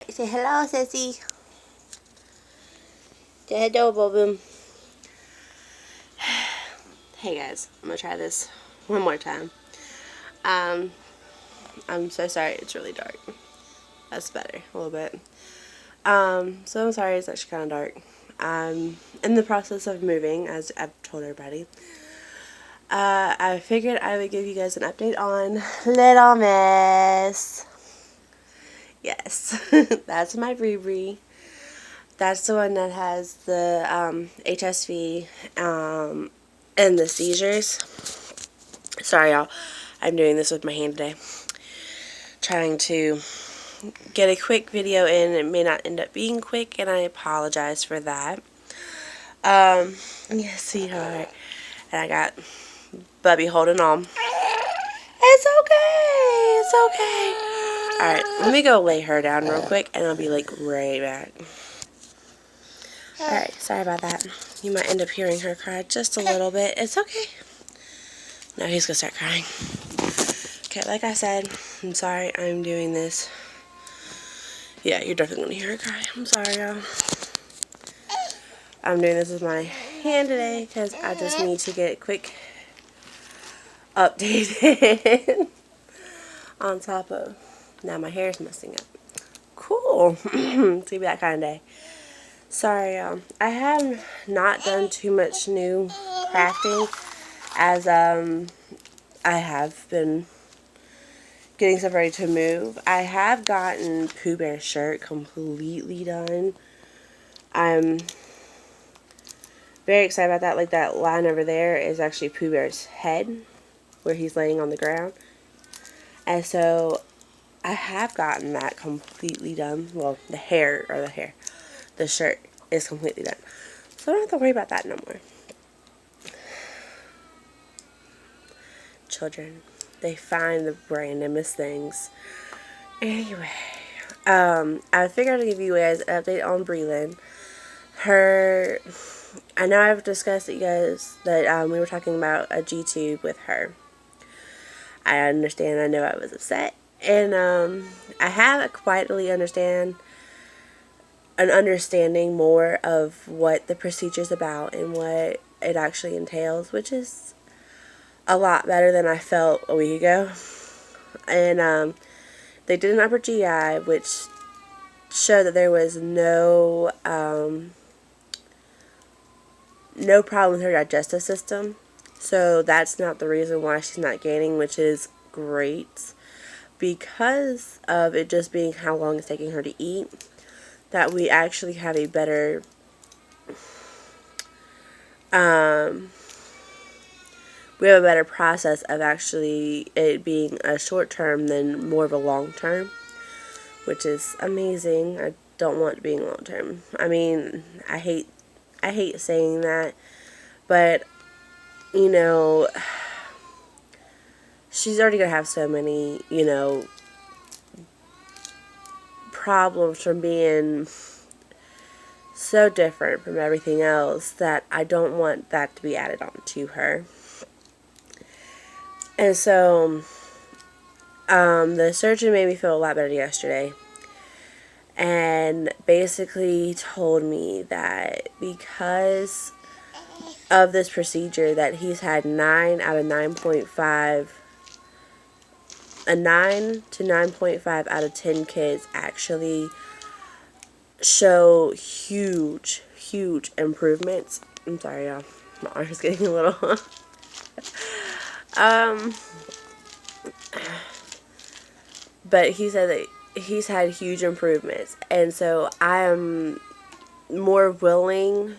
Say hello, Sissy. Say hello, Boom. Hey guys, I'm gonna try this one more time. I'm so sorry, it's really dark. That's better, a little bit. So I'm sorry, it's actually kind of dark. I'm in the process of moving, as I've told everybody. I figured I would give you guys an update on Little Miss. Yes, that's my Bree. That's the one that has the HSV and the seizures. Sorry, y'all. I'm doing this with my hand today. Trying to get a quick video in. It may not end up being quick, and I apologize for that. Yes, sweetheart. And I got Bubby holding on. It's okay. It's okay. Alright, let me go lay her down real quick, and I'll be like right back. Alright, sorry about that. You might end up hearing her cry just a little bit. It's okay. Now he's gonna start crying. Okay, like I said, I'm sorry I'm doing this. Yeah, you're definitely gonna hear her cry. I'm sorry, y'all. I'm doing this with my hand today because I just need to get quick updated on top of. Now my hair is messing up. Cool. It's gonna be that kind of day. Sorry, I have not done too much new crafting as I have been getting stuff ready to move. I have gotten Pooh Bear's shirt completely done. I'm very excited about that. Like, that line over there is actually Pooh Bear's head where he's laying on the ground. And so I have gotten that completely done. Well, the shirt is completely done. So I don't have to worry about that no more. Children, they find the randomest things. Anyway, I figured I'd give you guys an update on Bree. I know I've discussed it, you guys, that we were talking about a G-tube with her. I understand, I know I was upset. And I have quietly understanding more of what the procedure's about and what it actually entails, which is a lot better than I felt a week ago. And they did an upper GI, which showed that there was no problem with her digestive system. So that's not the reason why she's not gaining, which is great. Because of it just being how long it's taking her to eat, that we actually have a better process of actually it being a short term than more of a long term, which is amazing. I don't want it being long term. I mean, I hate saying that, but you know, she's already gonna have so many, problems from being so different from everything else that I don't want that to be added on to her. And so the surgeon made me feel a lot better yesterday, and basically told me that because of this procedure that he's had 9 out of 9.5, a 9 to 9.5 out of 10 kids actually show huge improvements. I'm sorry, y'all. My arm's getting a little but he said that he's had huge improvements, and so I am more willing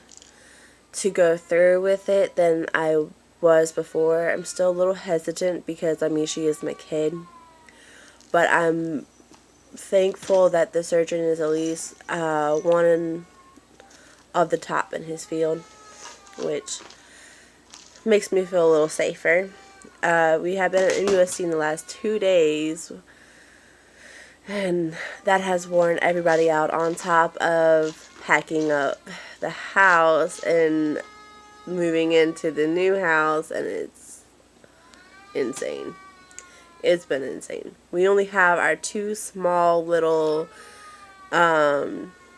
to go through with it than I was before. I'm still a little hesitant because, I mean, she is my kid, but I'm thankful that the surgeon is at least one of the top in his field, which makes me feel a little safer. We have been at USC in the last 2 days, and that has worn everybody out, on top of packing up the house and moving into the new house, and it's insane. It's been insane. We only have our 2 small little Nissan,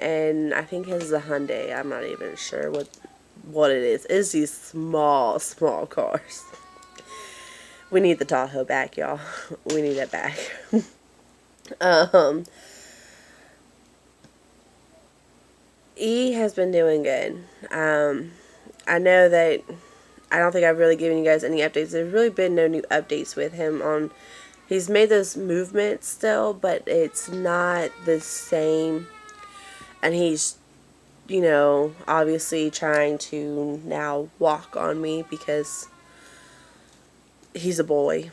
and I think his is a Hyundai. I'm not even sure what it is. It's these small cars. We need the Tahoe back, y'all. We need it back. um, E has been doing good. I know that I don't think I've really given you guys any updates. There's really been no new updates with him on. He's made those movements still, but it's not the same. And he's, obviously trying to now walk on me because he's a boy.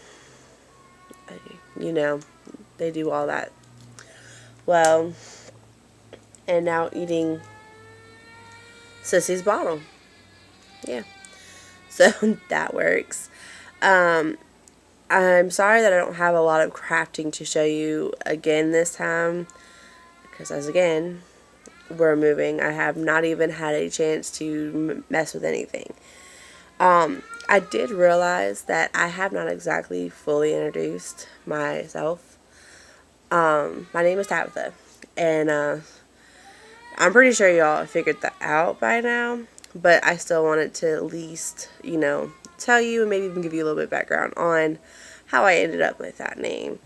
You know, they do all that. Well, and now eating Sissy's bottle. Yeah. So that works. Um, I'm sorry that I don't have a lot of crafting to show you again this time. Because as again, we're moving. I have not even had a chance to mess with anything. I did realize that I have not exactly fully introduced myself. My name is Tabitha. And I'm pretty sure y'all figured that out by now. But I still wanted to at least, tell you and maybe even give you a little bit of background on how I ended up with that name.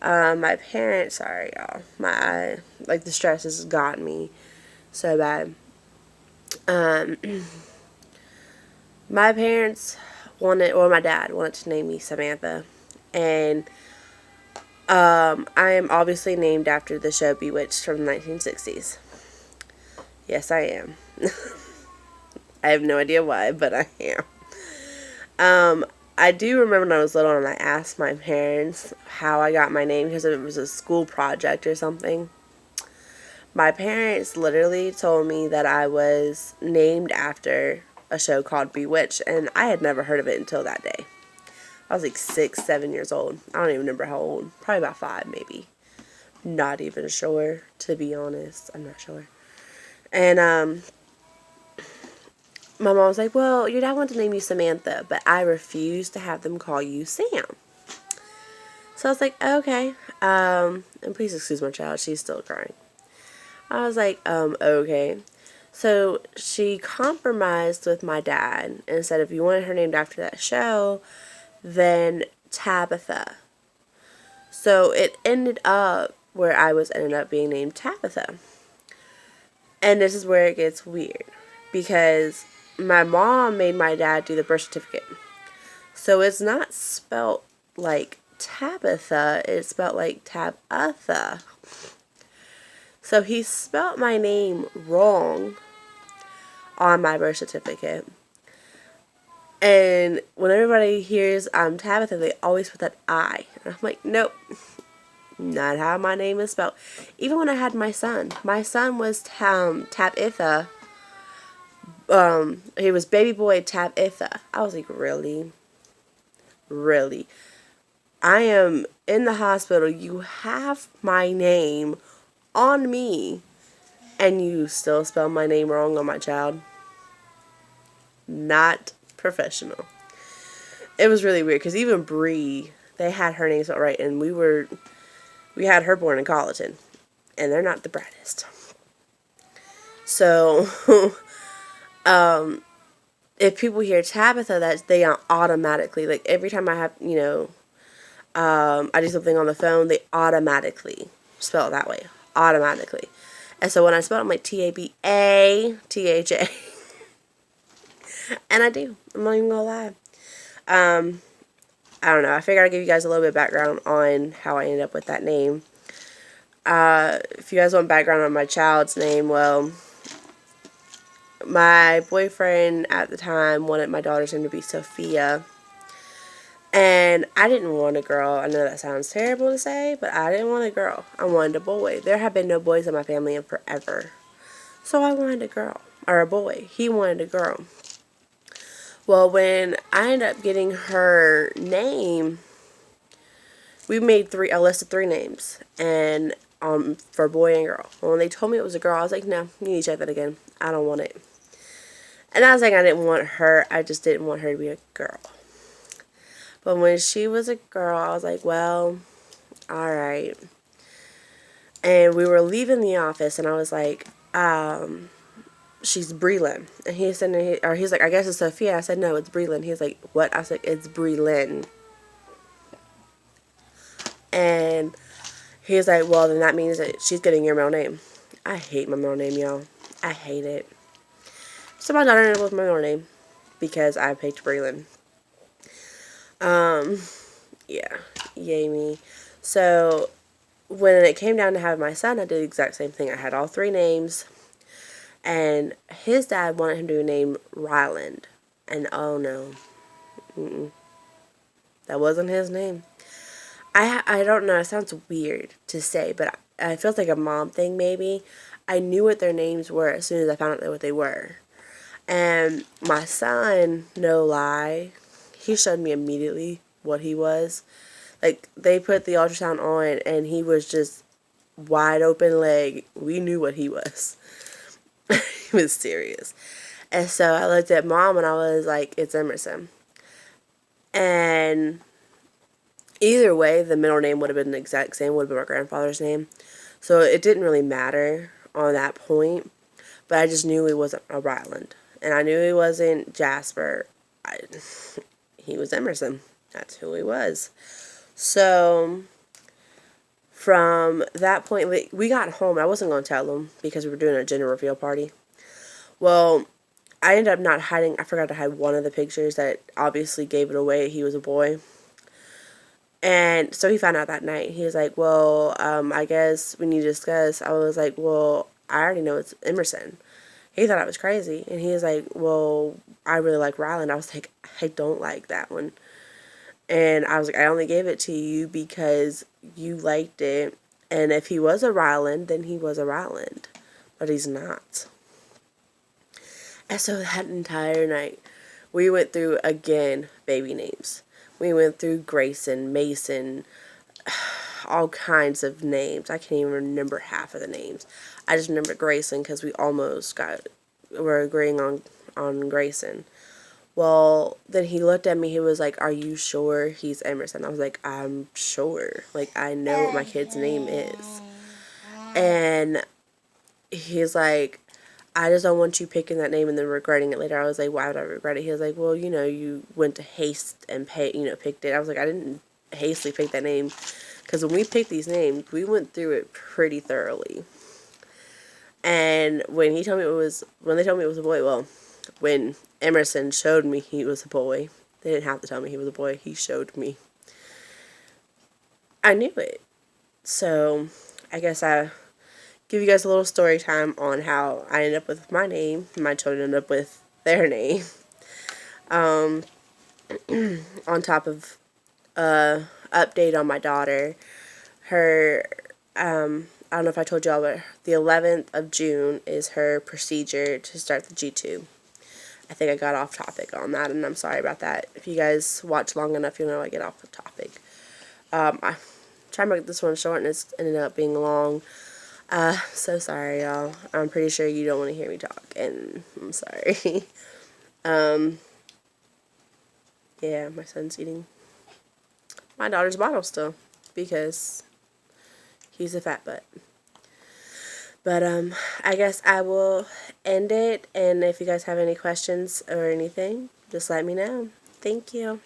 My parents, sorry y'all, the stress has gotten me so bad. My parents my dad wanted to name me Samantha. And I am obviously named after the show Bewitched from the 1960s. Yes, I am. I have no idea why, but I am. I do remember when I was little and I asked my parents how I got my name because it was a school project or something. My parents literally told me that I was named after a show called Bewitched, and I had never heard of it until that day. I was like 6, 7 years old. I don't even remember how old. Probably about 5, maybe. Not even sure, to be honest. I'm not sure. And my mom was like, well, your dad wanted to name you Samantha, but I refused to have them call you Sam. So I was like, okay. And please excuse my child. She's still crying. I was like, okay. So she compromised with my dad and said if you wanted her named after that show, then Tabitha. So it ended up where I ended up being named Tabitha. And this is where it gets weird. Because my mom made my dad do the birth certificate. So it's not spelt like Tabitha, it's spelt like Tabitha. So he spelt my name wrong on my birth certificate. And when everybody hears I'm Tabitha, they always put that I. And I'm like, nope, not how my name is spelled. Even when I had my son was Tabitha. He was baby boy Tabitha. I was like, really? Really? I am in the hospital. You have my name on me, and you still spell my name wrong on my child? Not professional. It was really weird because even Bree, they had her name spelled right, and we had her born in Colleton, and they're not the brightest. So, if people hear Tabitha, that they automatically, like every time I have, I do something on the phone, they automatically spell it that way. Automatically. And so when I spell it, I'm like Tabitha. And I do. I'm not even gonna lie. I don't know. I figured I'd give you guys a little bit of background on how I ended up with that name. If you guys want background on my child's name, well, my boyfriend at the time wanted my daughter's name to be Sophia. And I didn't want a girl. I know that sounds terrible to say, but I didn't want a girl. I wanted a boy. There have been no boys in my family in forever. So I wanted a girl. Or a boy. He wanted a girl. Well, when I ended up getting her name, we made a list of 3 names. And for boy and girl. Well, when they told me it was a girl, I was like, no, you need to check that again. I don't want it. And I was like, I didn't want her. I just didn't want her to be a girl. But when she was a girl, I was like, well, alright. And we were leaving the office, and I was like, she's Breelyn. And he said, or he's like, I guess it's Sophia. I said, no, it's Breelyn. He's like, what? I said, it's Breelyn. And he's like, well, then that means that she's getting your middle name. I hate my middle name, y'all. I hate it. So my daughter ended up with my middle name because I picked Breelyn. Yeah, yay me. So when it came down to having my son, I did the exact same thing. I had all 3 names, and his dad wanted him to be named Ryland. And oh no, that wasn't his name. I don't know, it sounds weird to say, but it feels like a mom thing maybe. I knew what their names were as soon as I found out what they were. And my son, no lie, he showed me immediately what he was. Like, they put the ultrasound on, and he was just wide open leg. We knew what he was. He was serious. And so I looked at Mom, and I was like, it's Emerson. And either way, the middle name would have been the exact same, would have been my grandfather's name. So it didn't really matter on that point. But I just knew he wasn't a Ryland. And I knew he wasn't Jasper. He was Emerson. That's who he was. So from that point, we got home. I wasn't going to tell them because we were doing a gender reveal party. Well, I ended up not hiding. I forgot to hide one of the pictures that obviously gave it away. He was a boy. And so he found out that night. He was like, well, I guess we need to discuss. I was like, well, I already know it's Emerson. He thought I was crazy. And he was like, well, I really like Ryland. I was like, I don't like that one. And I was like, I only gave it to you because you liked it. And if he was a Ryland, then he was a Ryland. But he's not. And so that entire night, we went through, again, baby names. We went through Grayson, Mason, all kinds of names. I can't even remember half of the names. I just remember Grayson because we almost were agreeing on Grayson. Well, then he looked at me, he was like, are you sure he's Emerson? I was like, I'm sure. Like, I know what my kid's name is. And he's like, I just don't want you picking that name and then regretting it later. I was like, why would I regret it? He was like, well, you went to haste and picked it. I was like, I didn't hastily pick that name. Because when we picked these names, we went through it pretty thoroughly. And when they told me it was a boy, well, when Emerson showed me he was a boy, they didn't have to tell me he was a boy. He showed me. I knew it. So I guess I give you guys a little story time on how I ended up with my name. My children ended up with their name. On top of update on my daughter. Her, I don't know if I told y'all, but the 11th of June is her procedure to start the G-tube. I think I got off topic on that, and I'm sorry about that. If you guys watch long enough, you'll know I get off the topic. I tried to make this one short, and it's ended up being long. So sorry, y'all. I'm pretty sure you don't want to hear me talk, and I'm sorry. Yeah, my son's eating my daughter's bottle still, because he's a fat butt. But, I guess I will end it, and if you guys have any questions or anything, just let me know. Thank you.